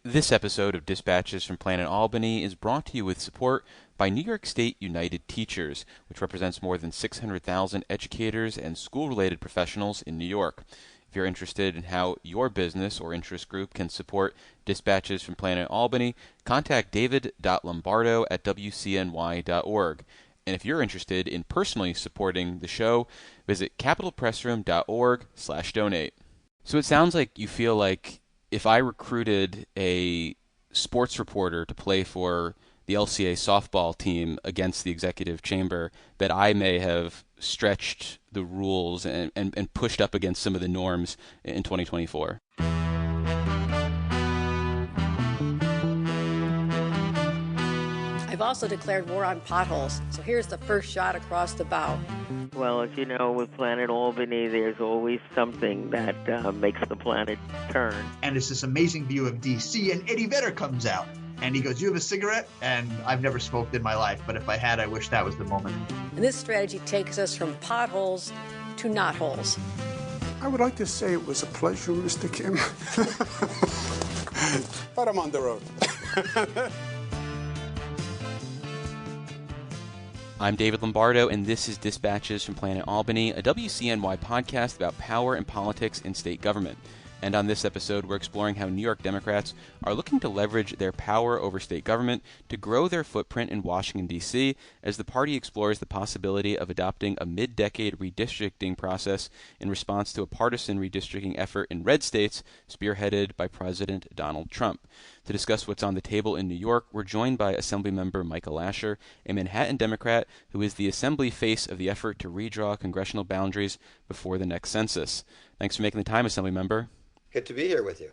This episode of Dispatches from Planet Albany is brought to you with support by New York State United Teachers, which represents more than 600,000 educators and school-related professionals in New York. If you're interested in how your business or interest group can support Dispatches from Planet Albany, contact david.lombardo@wcny.org. And if you're interested in personally supporting the show, visit capitalpressroom.org/donate. So it sounds like you feel like if I recruited a sports reporter to play for the LCA softball team against the executive chamber, that I may have stretched the rules and pushed up against some of the norms in 2024. I've also declared war on potholes, so here's the first shot across the bow. Well, as you know, with Planet Albany, there's always something that makes the planet turn. And it's this amazing view of D.C., and Eddie Vedder comes out. And he goes, "You have a cigarette?" And I've never smoked in my life, but if I had, I wish that was the moment. And this strategy takes us from potholes to knotholes. I would like to say it was a pleasure, Mr. Kim. But I'm on the road. I'm David Lombardo, and this is Dispatches from Planet Albany, a WCNY podcast about power and politics in state government. And on this episode, we're exploring how New York Democrats are looking to leverage their power over state government to grow their footprint in Washington, D.C., as the party explores the possibility of adopting a mid-decade redistricting process in response to a partisan redistricting effort in red states spearheaded by President Donald Trump. To discuss what's on the table in New York, we're joined by Assemblyman Micah Lasher, a Manhattan Democrat who is the Assembly face of the effort to redraw congressional boundaries before the next census. Thanks for making the time, Assemblymember. Good to be here with you.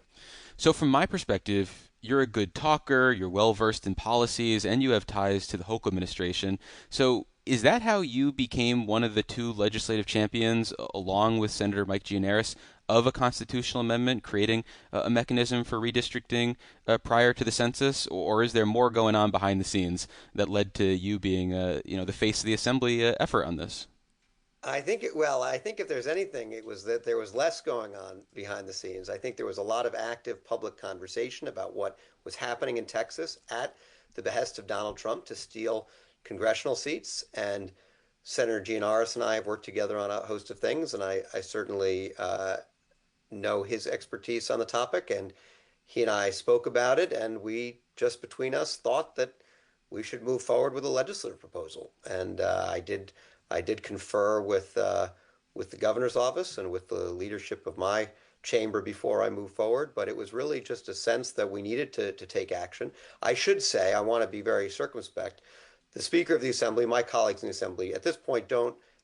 So from my perspective, you're a good talker, you're well-versed in policies, and you have ties to the Hochul administration. So is that how you became one of the two legislative champions, along with Senator Mike Gianaris, of a constitutional amendment creating a mechanism for redistricting prior to the census? Or is there more going on behind the scenes that led to you being the face of the Assembly effort on this? I think if there's anything, it was that there was less going on behind the scenes. I think there was a lot of active public conversation about what was happening in Texas at the behest of Donald Trump to steal congressional seats. And Senator Gianaris and I have worked together on a host of things, and I certainly know his expertise on the topic. And he and I spoke about it, and we just between us thought that we should move forward with a legislative proposal. And I did confer with the governor's office and with the leadership of my chamber before I moved forward, but it was really just a sense that we needed to take action. I should say, I want to be very circumspect. The Speaker of the Assembly, my colleagues in the Assembly, at this point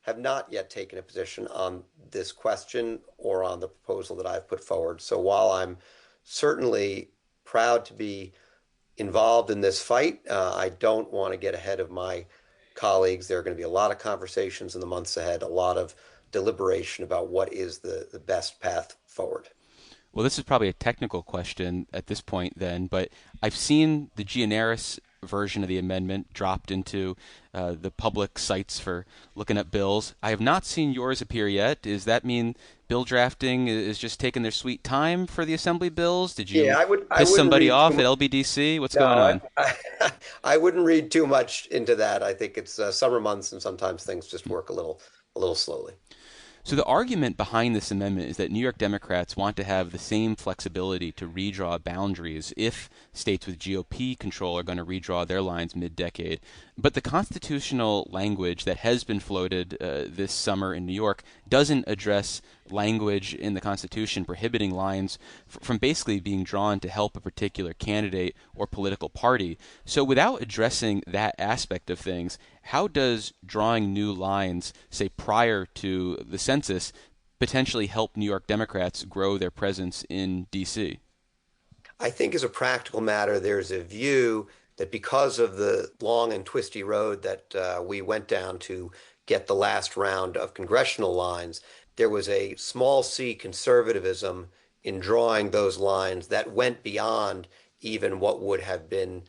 have not yet taken a position on this question or on the proposal that I've put forward. So while I'm certainly proud to be involved in this fight, I don't want to get ahead of my colleagues. There are going to be a lot of conversations in the months ahead, a lot of deliberation about what is the best path forward. Well, this is probably a technical question at this point then, but I've seen the Gianaris version of the amendment dropped into the public sites for looking at bills. I have not seen yours appear yet. Does that mean bill drafting is just taking their sweet time for the Assembly bills? Did you piss somebody off at LBDC? What's going on? I wouldn't read too much into that. I think it's summer months, and sometimes things just work a little slowly. So the argument behind this amendment is that New York Democrats want to have the same flexibility to redraw boundaries if states with GOP control are going to redraw their lines mid-decade. But the constitutional language that has been floated this summer in New York doesn't address language in the Constitution prohibiting lines from basically being drawn to help a particular candidate or political party. So without addressing that aspect of things, how does drawing new lines, say prior to the census, potentially help New York Democrats grow their presence in D.C.? I think as a practical matter, there's a view that because of the long and twisty road that we went down to get the last round of congressional lines, there was a small c conservatism in drawing those lines that went beyond even what would have been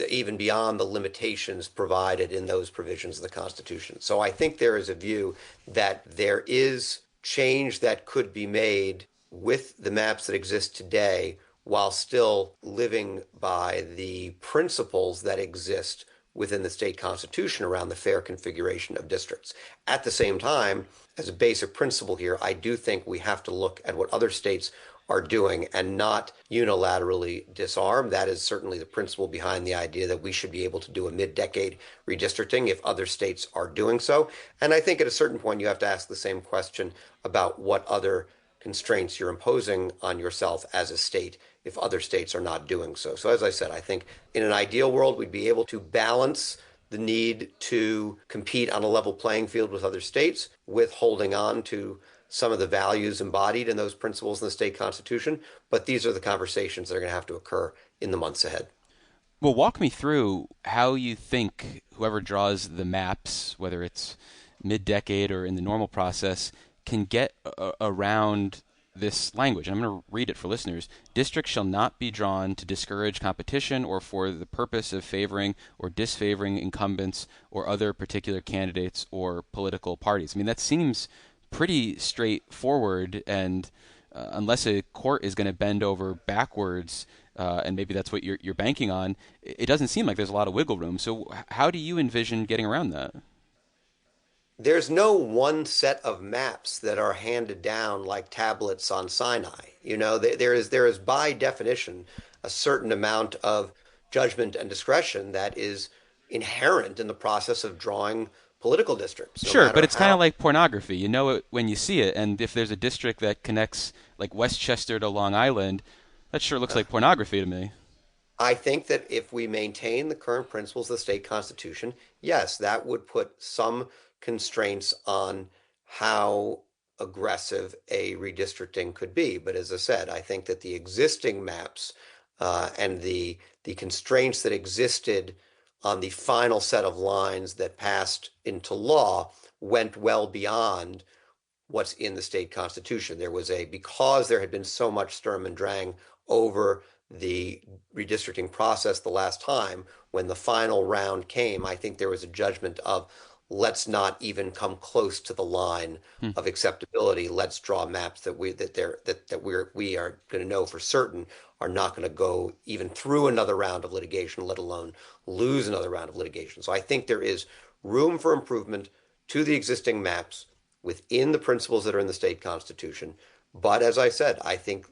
even beyond the limitations provided in those provisions of the Constitution. So I think there is a view that there is change that could be made with the maps that exist today while still living by the principles that exist within the state constitution around the fair configuration of districts. At the same time, as a basic principle here, I do think we have to look at what other states are doing and not unilaterally disarm. That is certainly the principle behind the idea that we should be able to do a mid-decade redistricting if other states are doing so. And I think at a certain point you have to ask the same question about what other constraints you're imposing on yourself as a state if other states are not doing so. So as I said, I think in an ideal world, we'd be able to balance the need to compete on a level playing field with other states with holding on to some of the values embodied in those principles in the state constitution. But these are the conversations that are going to have to occur in the months ahead. Well, walk me through how you think whoever draws the maps, whether it's mid-decade or in the normal process, can get around this language. I'm going to read it for listeners. Districts shall not be drawn to discourage competition or for the purpose of favoring or disfavoring incumbents or other particular candidates or political parties. I mean, that seems pretty straightforward, and unless a court is going to bend over backwards, and maybe that's what you're banking on, it doesn't seem like there's a lot of wiggle room. So how do you envision getting around that? There's no one set of maps that are handed down like tablets on Sinai. You know, there is by definition a certain amount of judgment and discretion that is inherent in the process of drawing political districts. Sure, but it's kind of like pornography. You know it when you see it, and if there's a district that connects like Westchester to Long Island, that sure looks like pornography to me. I think that if we maintain the current principles of the state constitution, yes, that would put some constraints on how aggressive a redistricting could be. But as I said, I think that the existing maps and the constraints that existed on the final set of lines that passed into law went well beyond what's in the state constitution. Because there had been so much sturm and drang over the redistricting process the last time, when the final round came, I think there was a judgment of let's not even come close to the line of acceptability. Let's draw maps that we are going to know for certain are not going to go even through another round of litigation, let alone lose another round of litigation. So I think there is room for improvement to the existing maps within the principles that are in the state constitution. But as I said, I think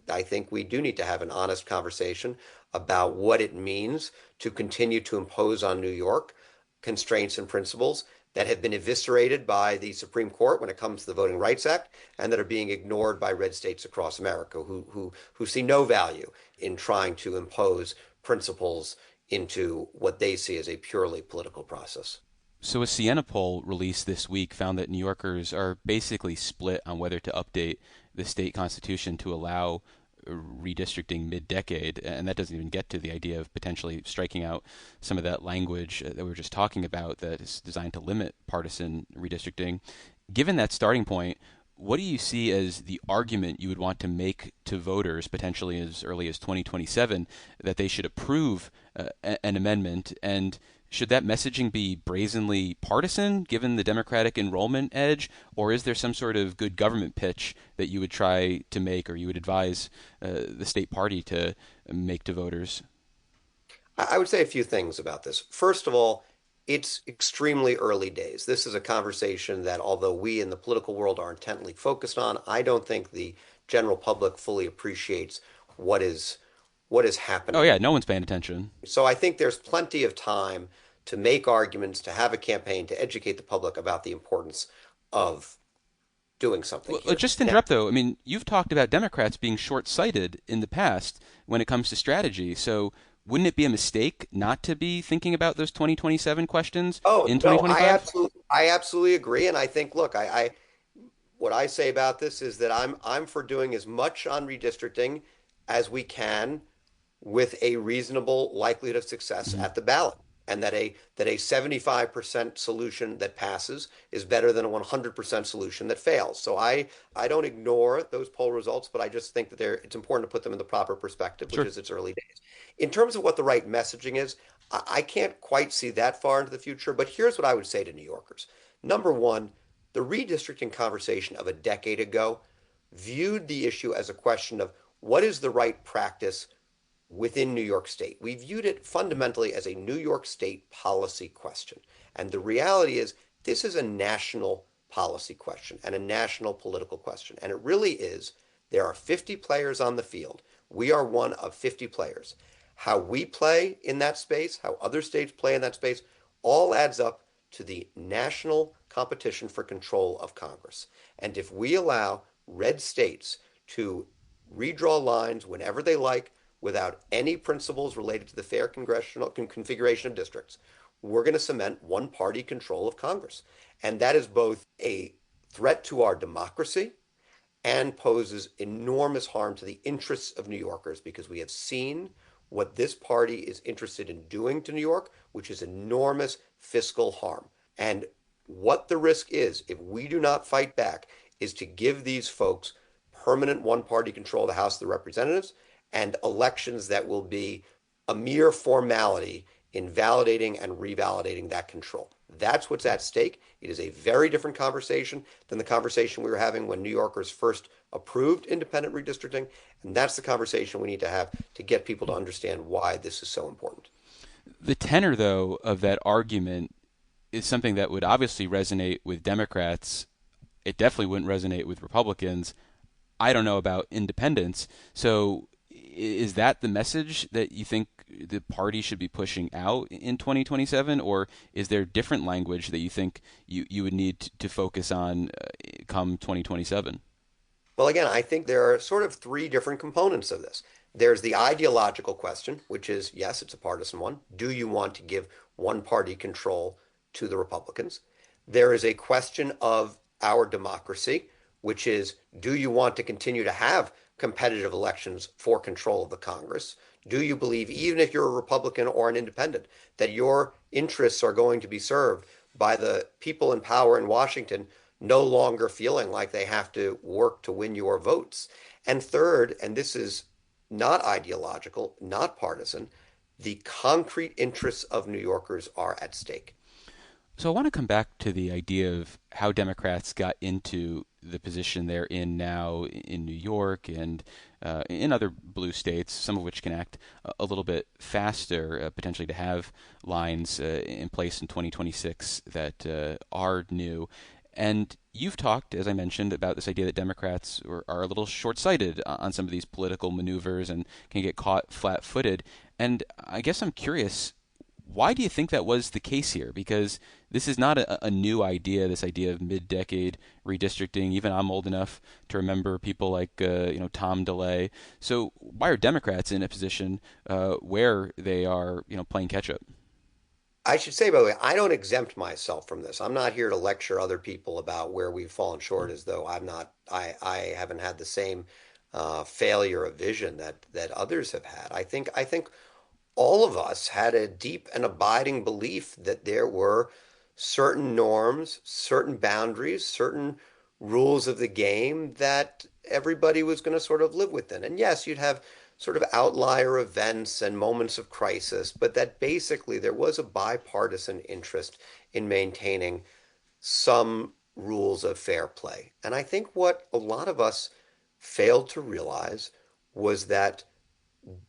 we do need to have an honest conversation about what it means to continue to impose on New York constraints and principles that have been eviscerated by the Supreme Court when it comes to the Voting Rights Act, and that are being ignored by red states across America who see no value in trying to impose principles into what they see as a purely political process. So a Siena poll released this week found that New Yorkers are basically split on whether to update the state constitution to allow redistricting mid-decade, and that doesn't even get to the idea of potentially striking out some of that language that we were just talking about that is designed to limit partisan redistricting. Given that starting point, what do you see as the argument you would want to make to voters potentially as early as 2027 that they should approve an amendment? And should that messaging be brazenly partisan, given the Democratic enrollment edge, or is there some sort of good government pitch that you would try to make, or you would advise the state party to make to voters? I would say a few things about this. First of all, it's extremely early days. This is a conversation that, although we in the political world are intently focused on, I don't think the general public fully appreciates what is happening. Oh yeah, no one's paying attention. So I think there's plenty of time to make arguments, to have a campaign, to educate the public about the importance of doing something. Well, just to interrupt, though, I mean, you've talked about Democrats being short-sighted in the past when it comes to strategy. So wouldn't it be a mistake not to be thinking about those 2027 questions in 2025? No, I absolutely agree. And I think, look, what I say about this is that I'm for doing as much on redistricting as we can with a reasonable likelihood of success at the ballot, and that a 75% solution that passes is better than a 100% solution that fails. So I don't ignore those poll results, but I just think that it's important to put them in the proper perspective, which is its early days. In terms of what the right messaging is, I can't quite see that far into the future, but here's what I would say to New Yorkers. Number one, the redistricting conversation of a decade ago viewed the issue as a question of what is the right practice within New York State. We viewed it fundamentally as a New York State policy question. And the reality is this is a national policy question and a national political question. And it really is. There are 50 players on the field. We are one of 50 players. How we play in that space, how other states play in that space, all adds up to the national competition for control of Congress. And if we allow red states to redraw lines whenever they like without any principles related to the fair congressional configuration of districts, we're going to cement one-party control of Congress. And that is both a threat to our democracy and poses enormous harm to the interests of New Yorkers, because we have seen what this party is interested in doing to New York, which is enormous fiscal harm. And what the risk is, if we do not fight back, is to give these folks permanent one-party control of the House of the Representatives and elections that will be a mere formality in validating and revalidating that control. That's what's at stake. It is a very different conversation than the conversation we were having when New Yorkers first approved independent redistricting, and that's the conversation we need to have to get people to understand why this is so important. The tenor, though, of that argument is something that would obviously resonate with Democrats. It definitely wouldn't resonate with Republicans. I don't know about independents. So is that the message that you think the party should be pushing out in 2027, or is there different language that you think you would need to focus on come 2027? Well, again, I think there are sort of three different components of this. There's the ideological question, which is, yes, it's a partisan one. Do you want to give one-party control to the Republicans? There is a question of our democracy, which is, do you want to continue to have competitive elections for control of the Congress? Do you believe, even if you're a Republican or an independent, that your interests are going to be served by the people in power in Washington no longer feeling like they have to work to win your votes? And third, and this is not ideological, not partisan, the concrete interests of New Yorkers are at stake. So I want to come back to the idea of how Democrats got into the position they're in now in New York and in other blue states, some of which can act a little bit faster, potentially to have lines in place in 2026 that are new. And you've talked, as I mentioned, about this idea that Democrats are a little short-sighted on some of these political maneuvers and can get caught flat-footed. And I guess I'm curious, why do you think that was the case here? Because this is not a new idea, this idea of mid-decade redistricting. Even I'm old enough to remember people like Tom DeLay. So why are Democrats in a position where they are playing catch-up? I should say, by the way, I don't exempt myself from this. I'm not here to lecture other people about where we've fallen short, as though I haven't had the same failure of vision that others have had. I think all of us had a deep and abiding belief that there were certain norms, certain boundaries, certain rules of the game that everybody was going to sort of live within. And yes, you'd have sort of outlier events and moments of crisis, but that basically there was a bipartisan interest in maintaining some rules of fair play. And I think what a lot of us failed to realize was that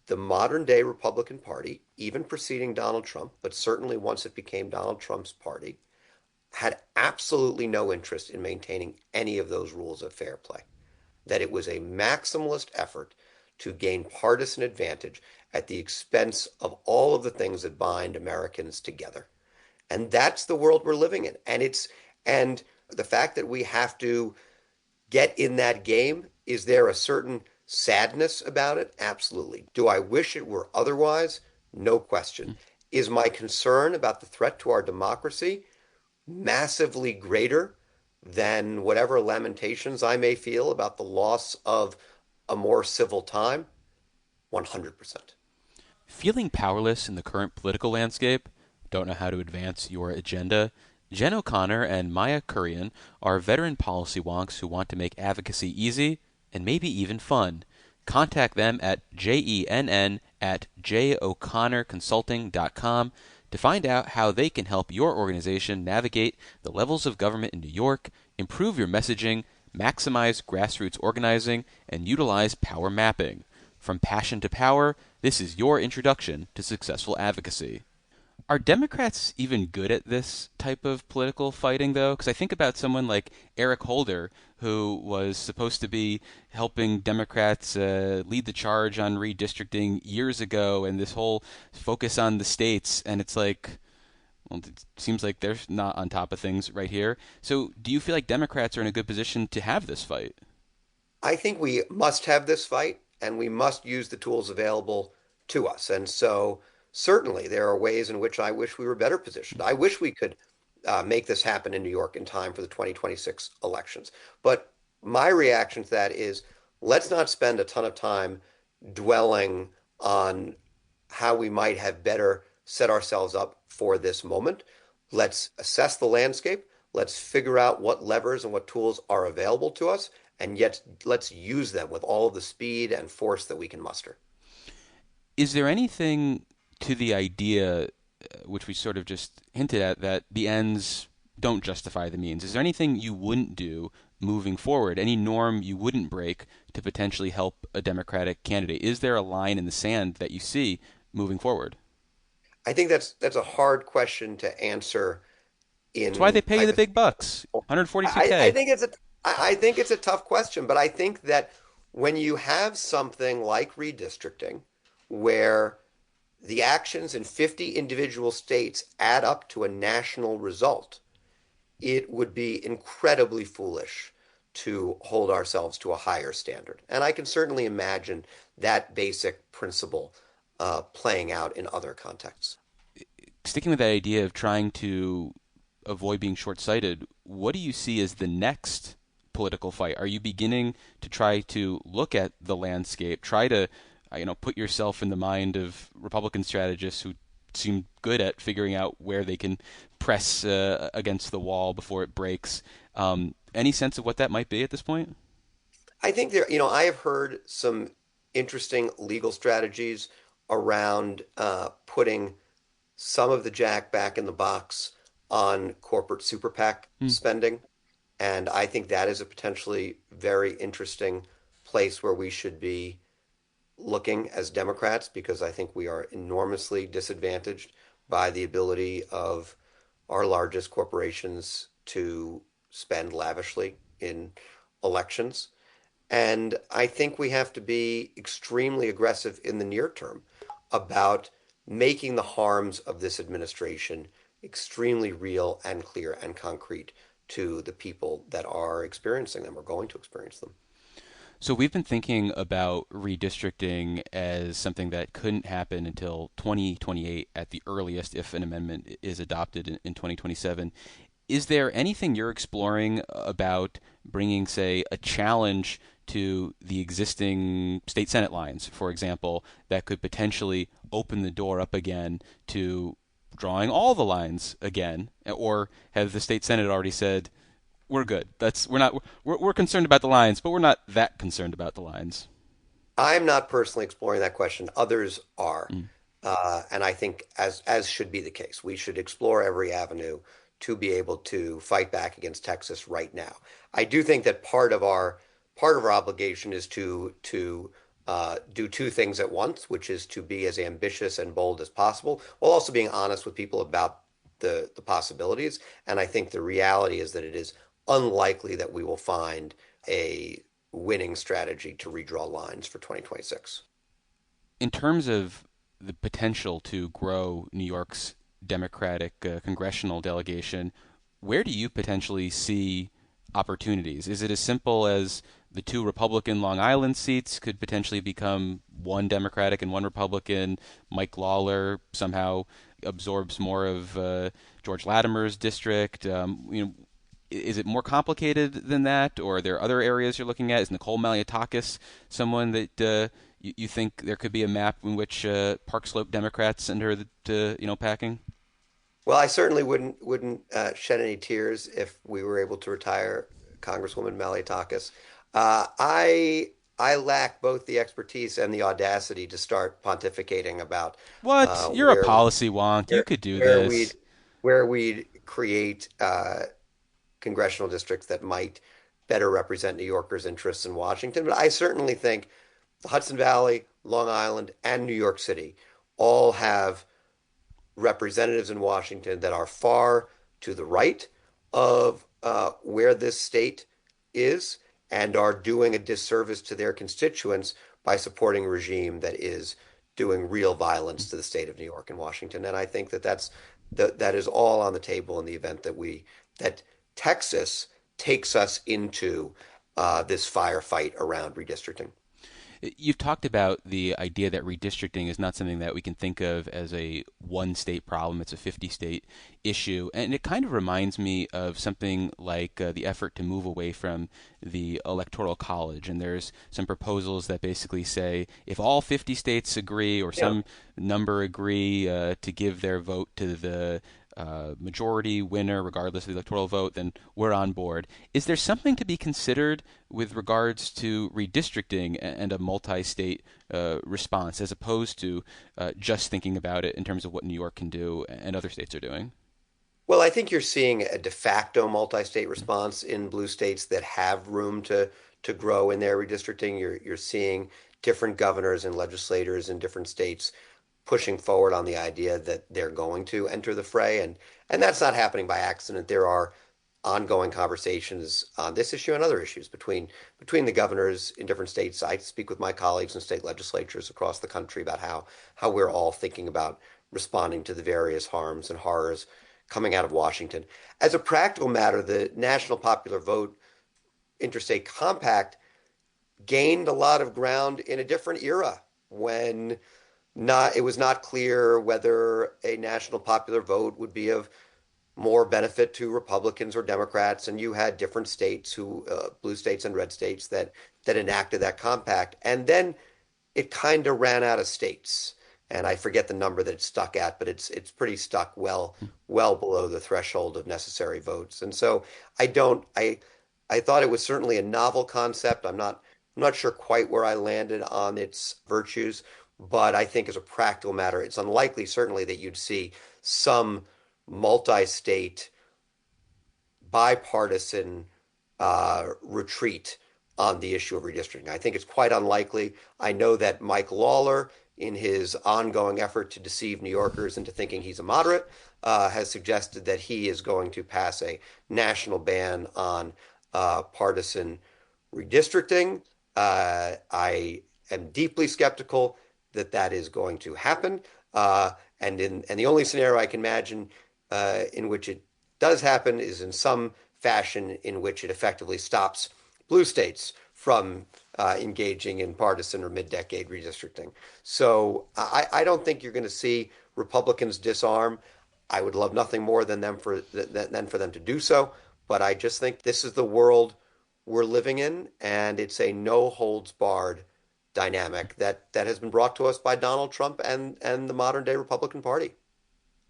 the modern day Republican Party, even preceding Donald Trump, but certainly once it became Donald Trump's party, had absolutely no interest in maintaining any of those rules of fair play. That it was a maximalist effort to gain partisan advantage at the expense of all of the things that bind Americans together. And that's the world we're living in. And the fact that we have to get in that game, is there a certain sadness about it? Absolutely. Do I wish it were otherwise? No question. Is my concern about the threat to our democracy massively greater than whatever lamentations I may feel about the loss of a more civil time? 100%. Feeling powerless in the current political landscape? Don't know how to advance your agenda? Jen O'Connor and Maya Kurian are veteran policy wonks who want to make advocacy easy and maybe even fun. Contact them at jenn@joconnorconsulting.com to find out how they can help your organization navigate the levels of government in New York, improve your messaging, maximize grassroots organizing, and utilize power mapping. From passion to power, This is your introduction to successful advocacy. Are Democrats even good at this type of political fighting, though? Because I think about someone like Eric Holder, who was supposed to be helping Democrats lead the charge on redistricting years ago, and this whole focus on the states, and it's like, well, it seems like they're not on top of things right here. So do you feel like Democrats are in a good position to have this fight? I think we must have this fight, and we must use the tools available to us. And so certainly there are ways in which I wish we were better positioned. I wish we could make this happen in New York in time for the 2026 elections. But my reaction to that is, let's not spend a ton of time dwelling on how we might have better set ourselves up for this moment. Let's assess the landscape. Let's figure out what levers and what tools are available to us, and yet let's use them with all of the speed and force that we can muster. Is there anything to the idea, which we sort of just hinted at, that the ends don't justify the means? Is there anything you wouldn't do moving forward, any norm you wouldn't break to potentially help a Democratic candidate? Is there a line in the sand that you see moving forward? I think that's a hard question to answer. That's why they pay you the big bucks, $142K. I think it's a tough question, but I think that when you have something like redistricting, where the actions in 50 individual states add up to a national result, it would be incredibly foolish to hold ourselves to a higher standard. And I can certainly imagine that basic principle playing out in other contexts. Sticking with that idea of trying to avoid being short-sighted, what do you see as the next political fight? Are you beginning to try to look at the landscape, try to put yourself in the mind of Republican strategists who seem good at figuring out where they can press against the wall before it breaks? Any sense of what that might be at this point? I think I have heard some interesting legal strategies around putting some of the jack back in the box on corporate super PAC spending. And I think that is a potentially very interesting place where we should be looking as Democrats, because I think we are enormously disadvantaged by the ability of our largest corporations to spend lavishly in elections. And I think we have to be extremely aggressive in the near term about making the harms of this administration extremely real and clear and concrete to the people that are experiencing them or going to experience them. So we've been thinking about redistricting as something that couldn't happen until 2028 at the earliest if an amendment is adopted in 2027. Is there anything you're exploring about bringing, say, a challenge to the existing state Senate lines, for example, that could potentially open the door up again to drawing all the lines again? Or have the state Senate already said, we're good? We're concerned about the lines, but we're not that concerned about the lines. I'm not personally exploring that question. Others are. And I think as should be the case, we should explore every avenue to be able to fight back against Texas right now. I do think that part of our obligation is to do two things at once, which is to be as ambitious and bold as possible, while also being honest with people about the possibilities. And I think the reality is that it is unlikely that we will find a winning strategy to redraw lines for 2026. In terms of the potential to grow New York's Democratic congressional delegation, where do you potentially see opportunities? Is it as simple as the two Republican Long Island seats could potentially become one Democratic and one Republican? Mike Lawler somehow absorbs more of George Latimer's district. Is it more complicated than that, or are there other areas you're looking at? Is Nicole Malliotakis someone that you think there could be a map in which Park Slope Democrats and her packing? Well, I certainly wouldn't shed any tears if we were able to retire Congresswoman Malliotakis. I lack both the expertise and the audacity to start pontificating about what you're a policy wonk. You could do this. Where we'd create congressional districts that might better represent New Yorkers' interests in Washington. But I certainly think the Hudson Valley, Long Island, and New York City all have representatives in Washington that are far to the right of where this state is and are doing a disservice to their constituents by supporting a regime that is doing real violence to the state of New York and Washington. And I think that is all on the table in the event that Texas takes us into this firefight around redistricting. You've talked about the idea that redistricting is not something that we can think of as a one-state problem. It's a 50-state issue. And it kind of reminds me of something like the effort to move away from the Electoral College. And there's some proposals that basically say if all 50 states agree or some number agree to give their vote to the majority winner, regardless of the electoral vote, then we're on board. Is there something to be considered with regards to redistricting and a multi-state response, as opposed to just thinking about it in terms of what New York can do and other states are doing? Well, I think you're seeing a de facto multi-state response in blue states that have room to grow in their redistricting. You're seeing different governors and legislators in different states pushing forward on the idea that they're going to enter the fray. And that's not happening by accident. There are ongoing conversations on this issue and other issues between the governors in different states. I speak with my colleagues in state legislatures across the country about how we're all thinking about responding to the various harms and horrors coming out of Washington. As a practical matter, the National Popular Vote Interstate Compact gained a lot of ground in a different era when it was not clear whether a national popular vote would be of more benefit to Republicans or Democrats, and you had different states blue states and red states that enacted that compact, and then it kind of ran out of states, and I forget the number that it stuck at, but it's pretty stuck well below the threshold of necessary votes, and so I thought it was certainly a novel concept. I'm not sure quite where I landed on its virtues. But I think as a practical matter, it's unlikely, certainly, that you'd see some multi-state bipartisan retreat on the issue of redistricting. I think it's quite unlikely. I know that Mike Lawler, in his ongoing effort to deceive New Yorkers into thinking he's a moderate, has suggested that he is going to pass a national ban on partisan redistricting. I am deeply skeptical that is going to happen. And the only scenario I can imagine in which it does happen is in some fashion in which it effectively stops blue states from engaging in partisan or mid-decade redistricting. So I don't think you're going to see Republicans disarm. I would love nothing more than for them to do so. But I just think this is the world we're living in, and it's a no-holds-barred dynamic that has been brought to us by Donald Trump and the modern day Republican Party.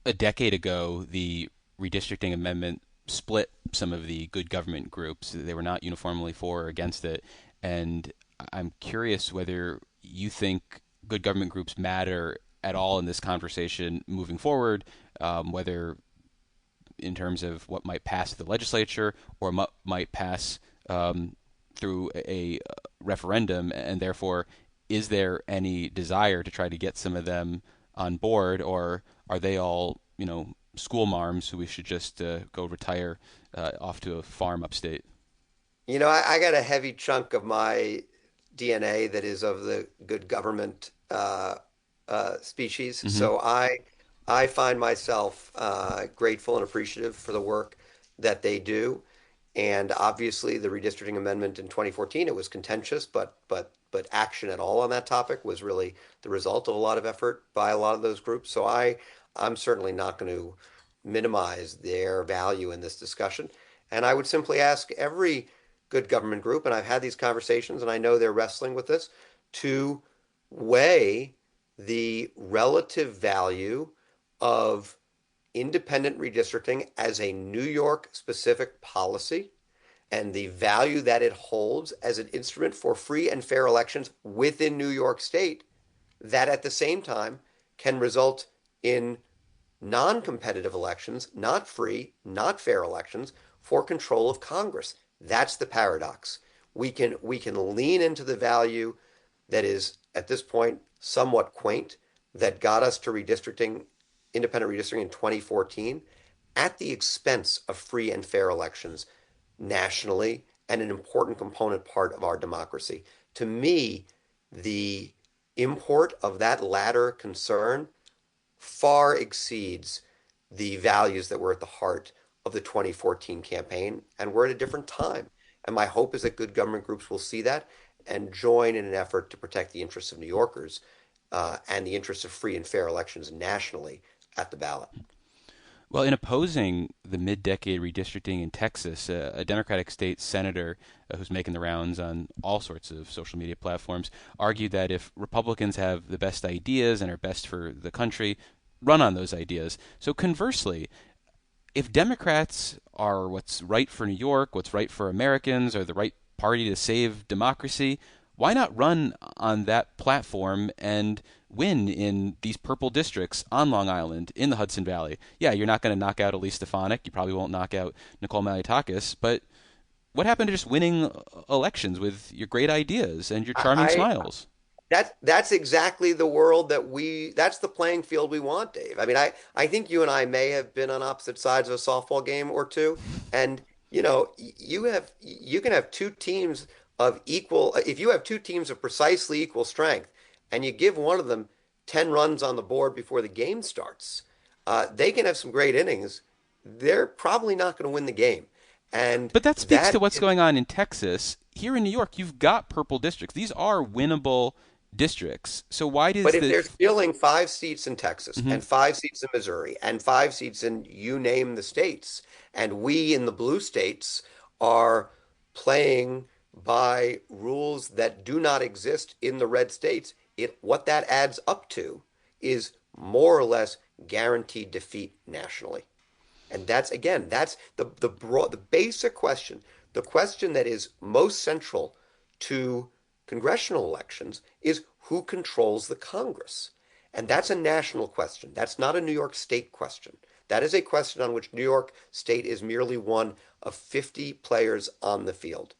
A decade ago, the redistricting amendment split some of the good government groups. They were not uniformly for or against it. And I'm curious whether you think good government groups matter at all in this conversation moving forward, whether in terms of what might pass the legislature or might pass through a referendum, and therefore, is there any desire to try to get some of them on board, or are they all, school marms who we should just go retire off to a farm upstate? I got a heavy chunk of my DNA that is of the good government species, so I find myself grateful and appreciative for the work that they do. And obviously, the redistricting amendment in 2014, it was contentious, but action at all on that topic was really the result of a lot of effort by a lot of those groups. So I'm certainly not going to minimize their value in this discussion. And I would simply ask every good government group, and I've had these conversations, and I know they're wrestling with this, to weigh the relative value of independent redistricting as a New York specific policy and the value that it holds as an instrument for free and fair elections within New York State that at the same time can result in non-competitive elections, not free, not fair elections for control of Congress. That's the paradox. We can lean into the value that is at this point, somewhat quaint, that got us to independent redistricting in 2014 at the expense of free and fair elections nationally and an important component part of our democracy. To me, the import of that latter concern far exceeds the values that were at the heart of the 2014 campaign, and we're at a different time. And my hope is that good government groups will see that and join in an effort to protect the interests of New Yorkers and the interests of free and fair elections nationally at the ballot. Well, in opposing the mid-decade redistricting in Texas, a Democratic state senator who's making the rounds on all sorts of social media platforms argued that if Republicans have the best ideas and are best for the country, run on those ideas. So conversely, if Democrats are what's right for New York, what's right for Americans, or the right party to save democracy, why not run on that platform and win in these purple districts on Long Island, in the Hudson Valley? Yeah, you're not going to knock out Elise Stefanik. You probably won't knock out Nicole Maliotakis. But what happened to just winning elections with your great ideas and your charming smiles? That's exactly the world that's the playing field we want, Dave. I mean, I think you and I may have been on opposite sides of a softball game or two. And, you can have two teams of equal, if you have two teams of precisely equal strength and you give one of them 10 runs on the board before the game starts, they can have some great innings. They're probably not going to win the game. But that speaks to what's going on in Texas. Here in New York, you've got purple districts. These are winnable districts. So why does But if they're filling 5 seats in Texas and 5 seats in Missouri and 5 seats in you name the states, and we in the blue states are playing by rules that do not exist in the red states, what that adds up to is more or less guaranteed defeat nationally. And that's the basic question, the question that is most central to congressional elections is who controls the Congress. And that's a national question. That's not a New York State question. That is a question on which New York State is merely one of 50 players on the field.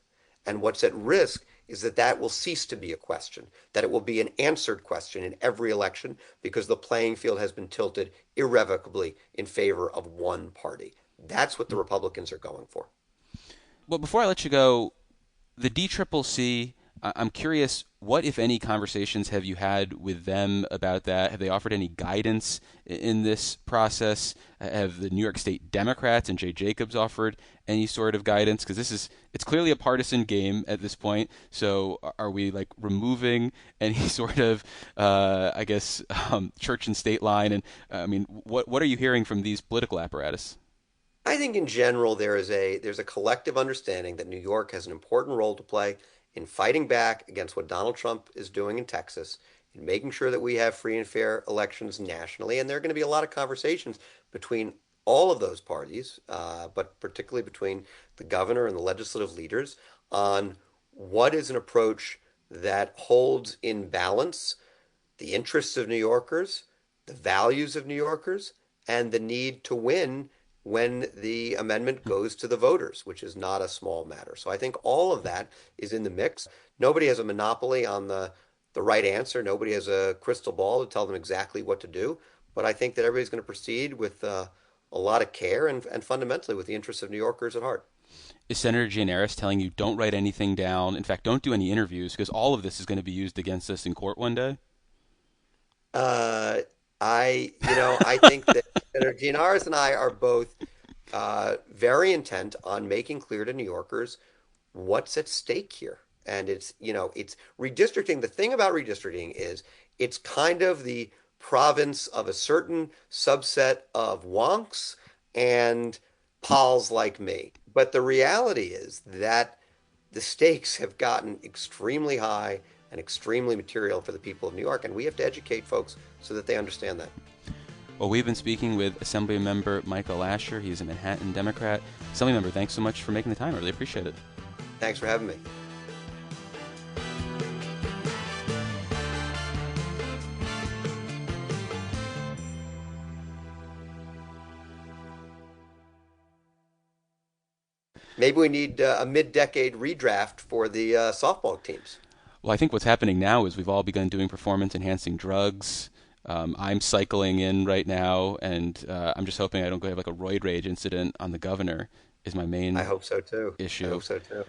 And what's at risk is that will cease to be a question, that it will be an answered question in every election because the playing field has been tilted irrevocably in favor of one party. That's what the Republicans are going for. Well, before I let you go, the DCCC, I'm curious, what, if any, conversations have you had with them about that? Have they offered any guidance in this process? Have the New York State Democrats and Jay Jacobs offered any sort of guidance? Because it's clearly a partisan game at this point. So are we removing any sort of, church and state line? And what are you hearing from these political apparatus? I think in general there's a collective understanding that New York has an important role to play in fighting back against what Donald Trump is doing in Texas, in making sure that we have free and fair elections nationally. And there are going to be a lot of conversations between all of those parties, but particularly between the governor and the legislative leaders, on what is an approach that holds in balance the interests of New Yorkers, the values of New Yorkers, and the need to win when the amendment goes to the voters, which is not a small matter. So I think all of that is in the mix. Nobody has a monopoly on the right answer. Nobody has a crystal ball to tell them exactly what to do. But I think that everybody's going to proceed with a lot of care and fundamentally with the interests of New Yorkers at heart. Is Senator Gianaris telling you don't write anything down? In fact, don't do any interviews because all of this is going to be used against us in court one day? I think that Senator Gianaris and I are both very intent on making clear to New Yorkers what's at stake here. And it's redistricting. The thing about redistricting is it's kind of the province of a certain subset of wonks and pals like me. But the reality is that the stakes have gotten extremely high and extremely material for the people of New York, and we have to educate folks so that they understand that. Well, we've been speaking with Assemblymember Micah Lasher. He's a Manhattan Democrat. Assemblymember, thanks so much for making the time. I really appreciate it. Thanks for having me. Maybe we need a mid-decade redraft for the softball teams. Well, I think what's happening now is we've all begun doing performance-enhancing drugs. I'm cycling in right now, and I'm just hoping I don't go have like a roid rage incident on the governor. Is my main I hope so too. issue. I hope so too.